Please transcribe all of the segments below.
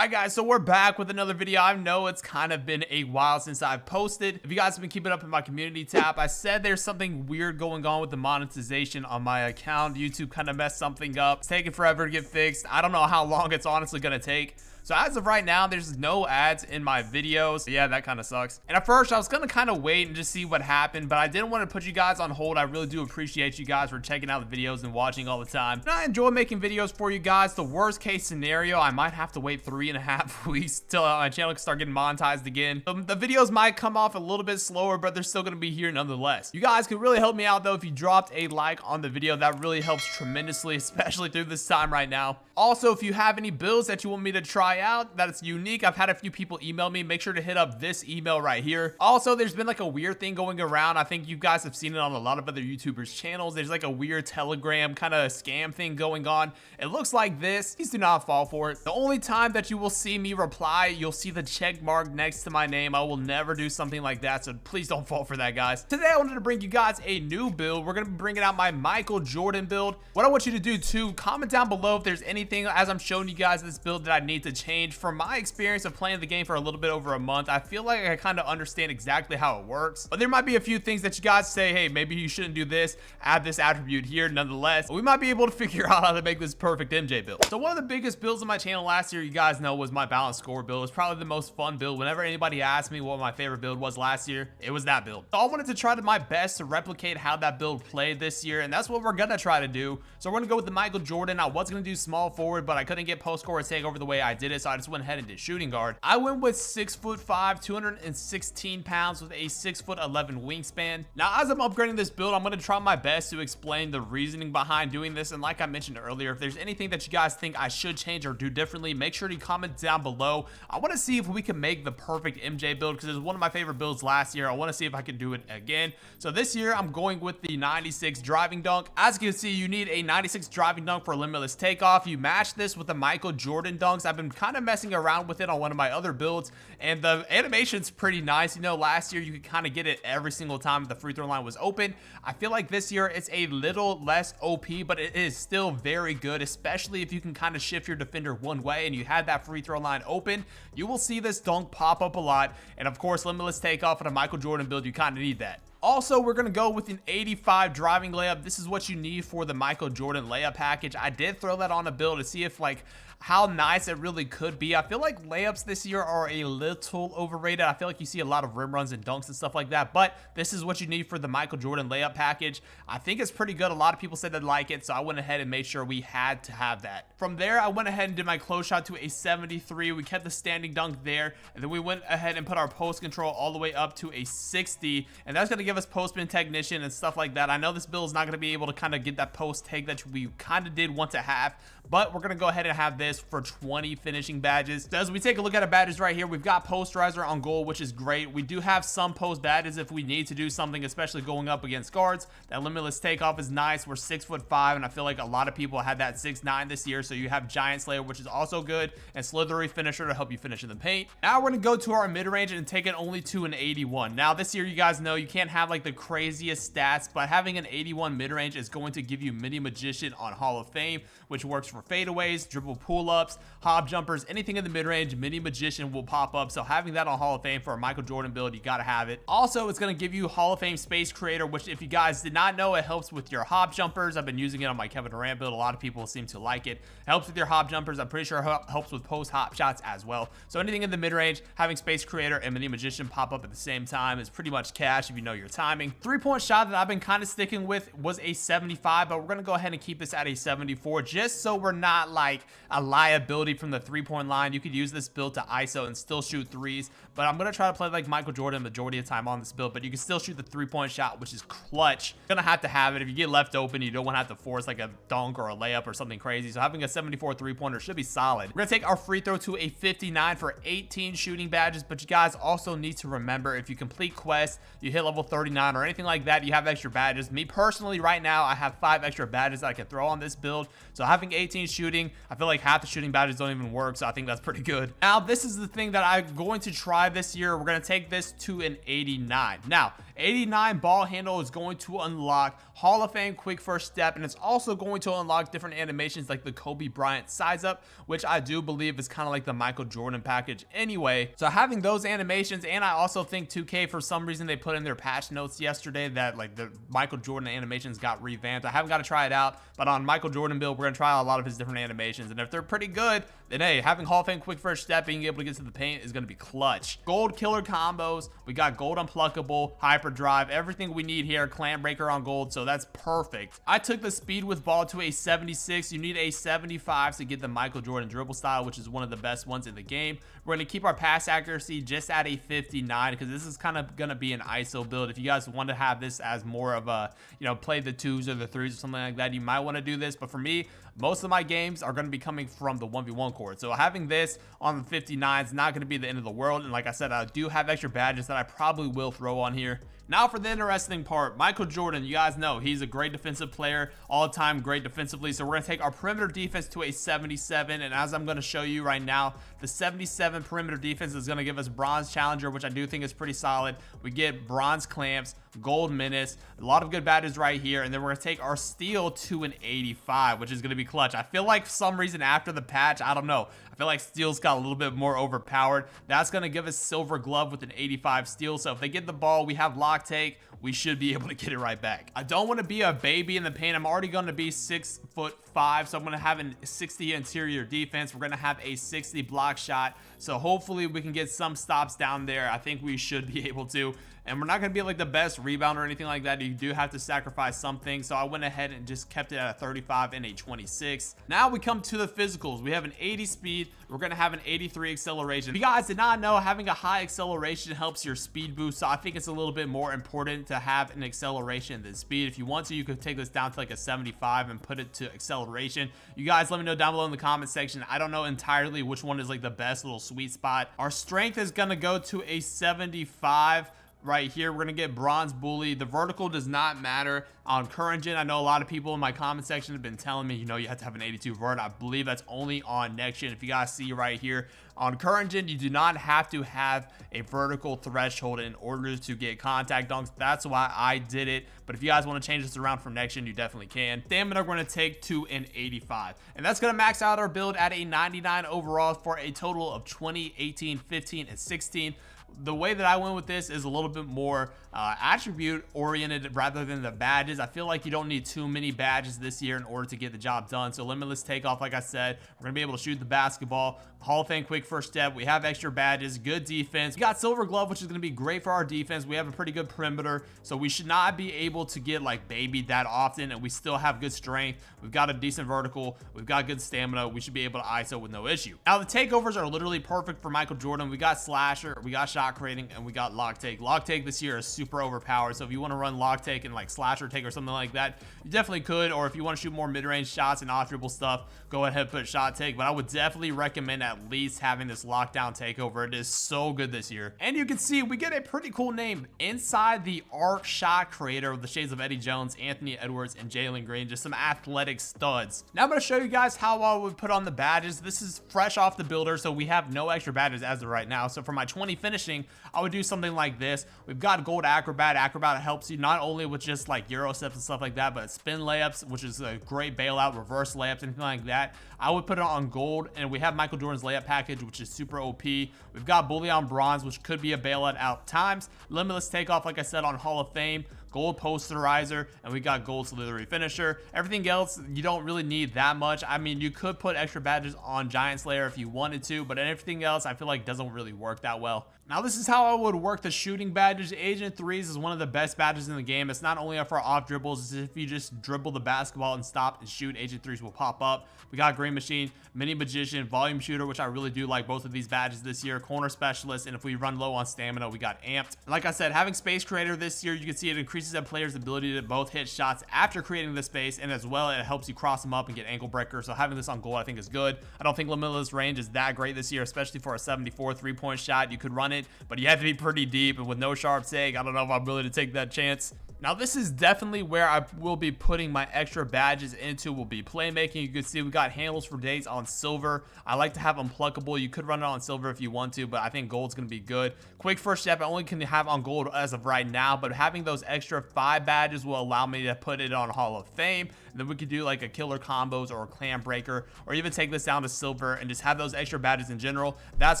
Alright guys, so we're back with another video. I know it's kind of been a while since I've posted. If you guys have been keeping up in my community tab, I said there's something weird going on with the monetization on my account. YouTube kind of messed something up. It's taking forever to get fixed. I don't know how long it's honestly gonna take. So as of right now, there's no ads in my videos. Yeah, that kind of sucks. And at first, I was going to kind of wait and just see what happened, but I didn't want to put you guys on hold. I really do appreciate you guys for checking out the videos and watching all the time. And I enjoy making videos for you guys. The worst case scenario, I might have to wait 3.5 weeks till my channel can start getting monetized again. The videos might come off a little bit slower, but they're still going to be here nonetheless. You guys could really help me out though if you dropped a like on the video. That really helps tremendously, especially through this time right now. Also, if you have any builds that you want me to try out that it's unique, I've had a few people email me. Make sure to hit up this email right here. Also, there's been like a weird thing going around. I think you guys have seen it on a lot of other YouTubers channels. There's like a weird Telegram kind of scam thing going on. It looks like this. Please do not fall for it. The only time that you will see me reply, you'll see the check mark next to my name. I will never do something like that, so please don't fall for that, guys. Today I wanted to bring you guys a new build. We're gonna be bringing out my Michael Jordan build. What I want you to do too, comment down below if there's anything as I'm showing you guys this build that I need to change. From my experience of playing the game for a little bit over a month, I feel like I kind of understand exactly how it works, but there might be a few things that you guys say, hey, maybe you shouldn't do this, add this attribute here. Nonetheless, we might be able to figure out how to make this perfect MJ build. So one of the biggest builds on my channel last year, you guys know, was my balanced score build. It's probably the most fun build. Whenever anybody asked me what my favorite build was last year, it was that build. So I wanted to try my best to replicate how that build played this year, and that's what we're gonna try to do. So we're gonna go with the Michael Jordan. I was gonna do small forward, but I couldn't get post score or take over the way I did it, so I just went ahead and did shooting guard. I went with 6'5", 216 pounds with a 6'11" wingspan. Now, as I'm upgrading this build, I'm gonna try my best to explain the reasoning behind doing this. And like I mentioned earlier, if there's anything that you guys think I should change or do differently, make sure to comment down below. I want to see if we can make the perfect MJ build because it was one of my favorite builds last year. I want to see if I can do it again. So this year, I'm going with the 96 driving dunk. As you can see, you need a 96 driving dunk for limitless takeoff. You match this with the Michael Jordan dunks. I've been kind of messing around with it on one of my other builds, and the animation's pretty nice. You know, last year you could kind of get it every single time the free throw line was open. I feel like this year it's a little less OP, but it is still very good, especially if you can kind of shift your defender one way and you had that free throw line open. You will see this dunk pop up a lot, and of course, limitless takeoff on a Michael Jordan build, you kind of need that. Also, we're going to go with an 85 driving layup. This is what you need for the Michael Jordan layup package. I did throw that on a build to see if like how nice it really could be. I feel like layups this year are a little overrated. I feel like you see a lot of rim runs and dunks and stuff like that, but this is what you need for the Michael Jordan layup package. I think it's pretty good. A lot of people said they like it, so I went ahead and made sure we had to have that. From there, I went ahead and did my close shot to a 73. We kept the standing dunk there, and then we went ahead and put our post control all the way up to a 60, and that's going to give us post spin technician and stuff like that. I know this build is not going to be able to kind of get that post take that we kind of did want to have, but we're going to go ahead and have this for 20 finishing badges. So as we take a look at our badges right here, we've got posterizer on goal, which is great. We do have some post badges if we need to do something, especially going up against guards. That limitless takeoff is nice. We're 6'5", and I feel like a lot of people had that 6'9" this year. So you have Giant Slayer, which is also good, and Slithery Finisher to help you finish in the paint. Now we're going to go to our mid-range and take it only to an 81. Now this year, you guys know you can't have like the craziest stats, but having an 81 mid-range is going to give you Mini Magician on Hall of Fame, which works for fadeaways, dribble pull-ups, hob jumpers, anything in the mid-range. Mini Magician will pop up, so having that on Hall of Fame for a Michael Jordan build, you gotta have it. Also, it's gonna give you Hall of Fame Space Creator, which if you guys did not know, it helps with your hob jumpers. I've been using it on my Kevin Durant build. A lot of people seem to like it. Helps with your hob jumpers. I'm pretty sure it helps with post hop shots as well. So anything in the mid-range, having Space Creator and Mini Magician pop up at the same time is pretty much cash if you know your timing. 3-point shot that I've been kind of sticking with was a 75, but we're gonna go ahead and keep this at a 74 just so we're not like a liability from the 3-point line. You could use this build to ISO and still shoot threes, but I'm gonna try to play like Michael Jordan majority of the time on this build, but you can still shoot the 3-point shot, which is clutch. Gonna have to have it. If you get left open, you don't want to have to force like a dunk or a layup or something crazy, so having a 74 3-pointer should be solid. We're gonna take our free throw to a 59 for 18 shooting badges, but you guys also need to remember, if you complete quests, you hit level 39 or anything like that, you have extra badges. Me personally, right now, I have 5 extra badges that I can throw on this build, so having 18 shooting, I feel like half the shooting badges don't even work, so I think that's pretty good. Now, this is the thing that I'm going to try this year. We're going to take this to an 89. Now, 89 ball handle is going to unlock Hall of Fame quick first step, and it's also going to unlock different animations like the Kobe Bryant size up, which I do believe is kind of like the Michael Jordan package anyway. So having those animations, and I also think 2K, for some reason they put in their patch notes yesterday that like the Michael Jordan animations got revamped. I haven't got to try it out, but on Michael Jordan build, we're gonna try out a lot of his different animations, and if they're pretty good, then hey, having Hall of Fame quick first step, being able to get to the paint is gonna be clutch. Gold killer combos, we got gold unpluckable, hyperdrive, everything we need here, clam breaker on gold, so that's perfect. I took the speed with ball to a 76. You need a 75 to get the Michael Jordan dribble style, which is one of the best ones in the game. We're going to keep our pass accuracy just at a 59 because this is kind of going to be an ISO build. If you guys want to have this as more of a, you know, play the 2s or the 3s or something like that, you might want to do this. But for me, most of my games are going to be coming from the 1v1 court. So having this on the 59 is not going to be the end of the world. And like I said, I do have extra badges that I probably will throw on here. Now for the interesting part, Michael Jordan, you guys know he's a great defensive player, all-time great defensively. So we're going to take our perimeter defense to a 77. And as I'm going to show you right now, the 77 perimeter defense is going to give us bronze challenger, which I do think is pretty solid. We get bronze clamps, gold menace, a lot of good badges right here. And then we're going to take our steal to an 85, which is going to be clutch. I feel like for some reason after the patch, I don't know, I feel like steel's got a little bit more overpowered. That's going to give us silver glove with an 85 steal. So if they get the ball, we have lock take, we should be able to get it right back. I don't want to be a baby in the paint. I'm already going to be 6'5", so I'm going to have a 60 interior defense. We're going to have a 60 block shot, so hopefully we can get some stops down there. I think we should be able to. And we're not going to be like the best rebounder or anything like that. You do have to sacrifice something. So I went ahead and just kept it at a 35 and a 26. Now we come to the physicals. We have an 80 speed. We're going to have an 83 acceleration. If you guys did not know, having a high acceleration helps your speed boost. So I think it's a little bit more important to have an acceleration than speed. If you want to, you could take this down to like a 75 and put it to acceleration. You guys let me know down below in the comment section. I don't know entirely which one is like the best little sweet spot. Our strength is going to go to a 75. Right here, we're gonna get bronze bully. The vertical does not matter on current gen. I know a lot of people in my comment section have been telling me, you know, you have to have an 82 vert. I believe that's only on next gen. If you guys see right here on current gen, you do not have to have a vertical threshold in order to get contact dunks. That's why I did it. But if you guys want to change this around from next gen, you definitely can. Stamina, we're going to take to an 85, and that's going to max out our build at a 99 overall for a total of 20, 18, 15, and 16. The way that I went with this is a little bit more attribute oriented rather than the badges. I feel like you don't need too many badges this year in order to get the job done. So limitless takeoff, like I said, we're gonna be able to shoot the basketball, Hall of Fame quick first step. We have extra badges, good defense. We got silver glove, which is gonna be great for our defense. We have a pretty good perimeter, so we should not be able to get like babied that often, and we still have good strength. We've got a decent vertical, we've got good stamina. We should be able to ISO with no issue. Now the takeovers are literally perfect for Michael Jordan. We got slasher, we got shot creating, and we got lock take. Lock take this year is super overpowered, so if you want to run lock take and like slasher take or something like that, you definitely could. Or if you want to shoot more mid-range shots and off dribble stuff, go ahead and put shot take. But I would definitely recommend at least having this lockdown takeover. It is so good this year. And you can see we get a pretty cool name inside the arc shot creator with the shades of Eddie Jones, Anthony Edwards, and Jalen Green. Just some athletic studs. Now I'm going to show you guys how I would put on the badges. This is fresh off the builder, so we have no extra badges as of right now. So for my 20 finishing, I would do something like this. We've got gold acrobat. Acrobat helps you not only with just like Euro steps and stuff like that, but spin layups, which is a great bailout, reverse layups, anything like that. I would put it on gold. And we have Michael Jordan's layup package, which is super OP. We've got bully on bronze, which could be a bailout out times. Limitless takeoff, like I said, on Hall of Fame. Gold posterizer, and we got gold slithery finisher. Everything else, you don't really need that much. I mean, you could put extra badges on Giant Slayer if you wanted to, but everything else I feel like doesn't really work that well. Now this is how I would work the shooting badges. Agent 3s is one of the best badges in the game. It's not only for off dribbles, it's if you just dribble the basketball and stop and shoot, Agent 3s will pop up. We got Green Machine, Mini Magician, Volume Shooter, which I really do like both of these badges this year, Corner Specialist, and if we run low on stamina, we got Amped. And like I said, having Space Creator this year, you can see it increases a player's ability to both hit shots after creating the space, and as well, it helps you cross them up and get ankle breakers. So having this on gold, I think is good. I don't think limitless range is that great this year, especially for a 74 3-point shot. You could run it, but you have to be pretty deep, and with no sharp take, I don't know if I'm willing to take that chance. Now this is definitely where I will be putting my extra badges into, will be playmaking. You can see we got handles for days on silver. I like to have unpluckable. You could run it on silver if you want to, but I think gold's going to be good. Quick first step, I only can have on gold as of right now, but having those extra 5 badges will allow me to put it on Hall of Fame. And then we could do like a killer combos or a clan breaker, or even take this down to silver and just have those extra badges in general. That's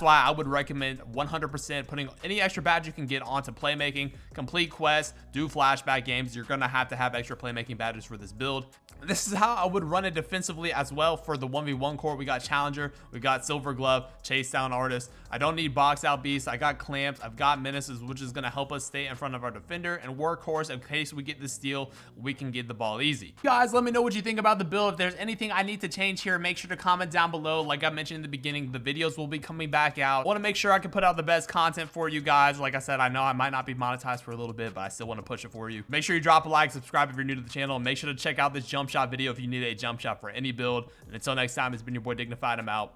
why I would recommend 100% putting any extra badge you can get onto playmaking, complete quests, do flashbacks games. You're gonna have to have extra playmaking badges for this build. This is how I would run it defensively as well. For the 1v1 core, we got Challenger, we got Silver Glove, Chase Down Artist. I don't need Box Out Beast. I got Clamps, I've got Menaces, which is gonna help us stay in front of our defender, and Workhorse, in case we get the steal, we can get the ball easy. Guys, let me know what you think about the build. If there's anything I need to change here, make sure to comment down below. Like I mentioned in the beginning, the videos will be coming back out. I want to make sure I can put out the best content for you guys. Like I said, I know I might not be monetized for a little bit, but I still want to push it for you. Make sure you drop a like, subscribe if you're new to the channel, and make sure to check out this jump shot video if you need a jump shot for any build. And until next time, it's been your boy Dignified. I'm out.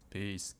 Peace.